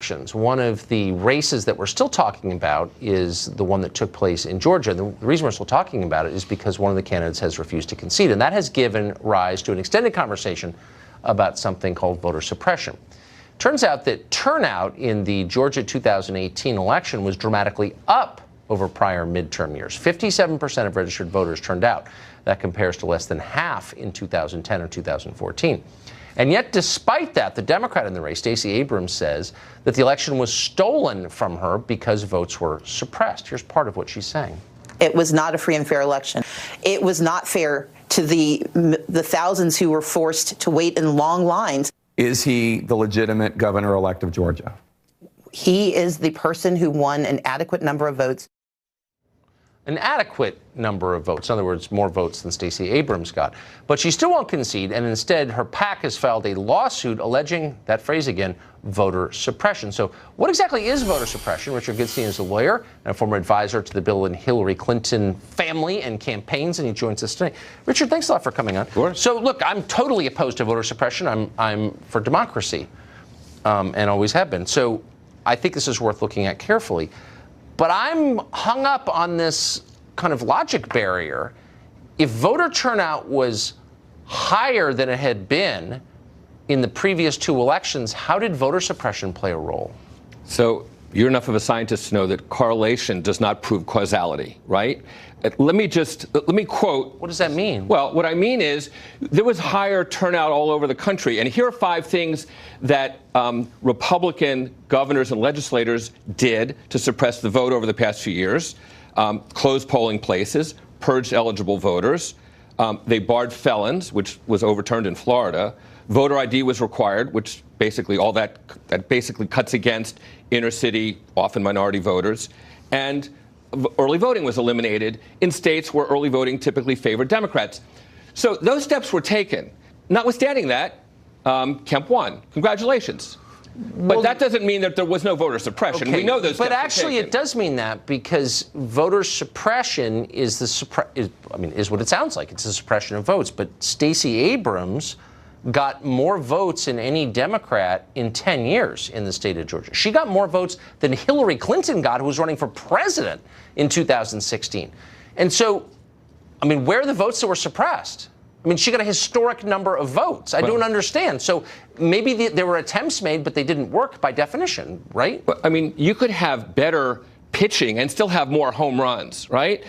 elections. One of the races that we're still talking about is the one that took place in Georgia. The reason we're still talking about it is because one of the candidates has refused to concede, and that has given rise to an extended conversation about something called voter suppression. Turns out that turnout in the Georgia 2018 election was dramatically up over prior midterm years. 57% of registered voters turned out. That compares to less than half in 2010 or 2014. And yet, despite that, the Democrat in the race, Stacey Abrams, says that the election was stolen from her because votes were suppressed. Here's part of what she's saying. It was not a free and fair election. It was not fair to the thousands who were forced to wait in long lines. Is he the legitimate governor-elect of Georgia? He is the person who won an adequate number of votes. An adequate number of votes. In other words, more votes than Stacey Abrams got. But she still won't concede, and instead her PAC has filed a lawsuit alleging, that phrase again, voter suppression. So what exactly is voter suppression? Richard Goodstein is a lawyer and a former advisor to the Bill and Hillary Clinton family and campaigns, and he joins us today. Richard, thanks a lot for coming on. Sure. So look, I'm totally opposed to voter suppression. I'm for democracy, and always have been. So I think this is worth looking at carefully. But I'm hung up on this kind of logic barrier. If voter turnout was higher than it had been in the previous two elections, how did voter suppression play a role? So you're enough of a scientist to know that correlation does not prove causality, right? Let me quote. What does that mean? Well, what I mean is there was higher turnout all over the country. And here are 5 things that Republican governors and legislators did to suppress the vote over the past few years. Closed polling places, purged eligible voters. They barred felons, which was overturned in Florida. Voter ID was required, which basically that basically cuts against inner city, often minority voters. And early voting was eliminated in states where early voting typically favored Democrats. So those steps were taken. Notwithstanding that, Kemp won. Congratulations. But that doesn't mean that there was no voter suppression. Okay, we know those steps but actually were taken. It does mean that, because voter suppression is what it sounds like. It's the suppression of votes. But Stacey Abrams got more votes than any Democrat in 10 years in the state of Georgia. She got more votes than Hillary Clinton got, who was running for president in 2016. And so, where are the votes that were suppressed? She got a historic number of votes. I don't understand. So maybe there were attempts made, but they didn't work by definition, right? You could have better pitching and still have more home runs, right?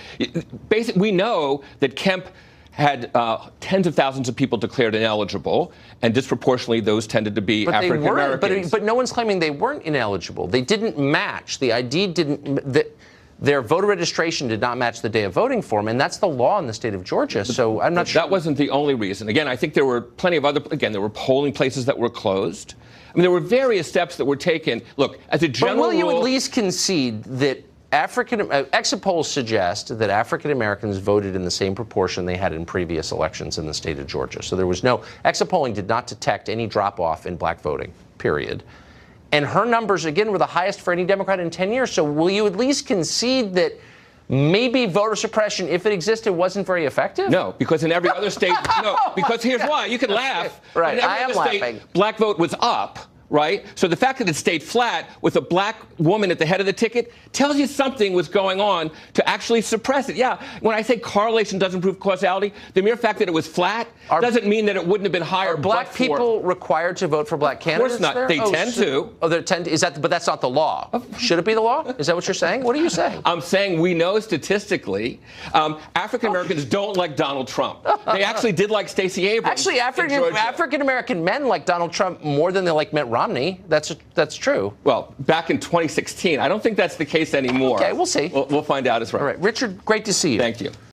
Basically, we know that Kemp had tens of thousands of people declared ineligible, and disproportionately those tended to be African Americans. But no one's claiming they weren't ineligible. They didn't match. The ID didn't. Their voter registration did not match the day of voting form, and that's the law in the state of Georgia. So I'm not sure. That wasn't the only reason. Again, I think there were plenty of other. Again, there were polling places that were closed. There were various steps that were taken. Look, as a general rule. But will you at least concede that exit polls suggest that African Americans voted in the same proportion they had in previous elections in the state of Georgia? So there was exit polling did not detect any drop off in black voting, period. And her numbers, again, were the highest for any Democrat in 10 years. So will you at least concede that maybe voter suppression, if it existed, wasn't very effective? No, because in every other state, no, because here's why. You can laugh. Right, in every I am other state, laughing. Black vote was up. Right? So the fact that it stayed flat with a black woman at the head of the ticket tells you something was going on to actually suppress it. Yeah, when I say correlation doesn't prove causality, the mere fact that it was flat doesn't mean that it wouldn't have been higher. Are black people required to vote for black candidates? Of course not. They tend to. Oh, they tend to. But that's not the law. Should it be the law? Is that what you're saying? What are you saying? I'm saying we know statistically African Americans don't like Donald Trump. They actually did like Stacey Abrams. Actually, African American men like Donald Trump more than they like Mitt Romney. That's true. Well, back in 2016, I don't think that's the case anymore. Okay, we'll see. We'll find out as well. All right, Richard, great to see you. Thank you.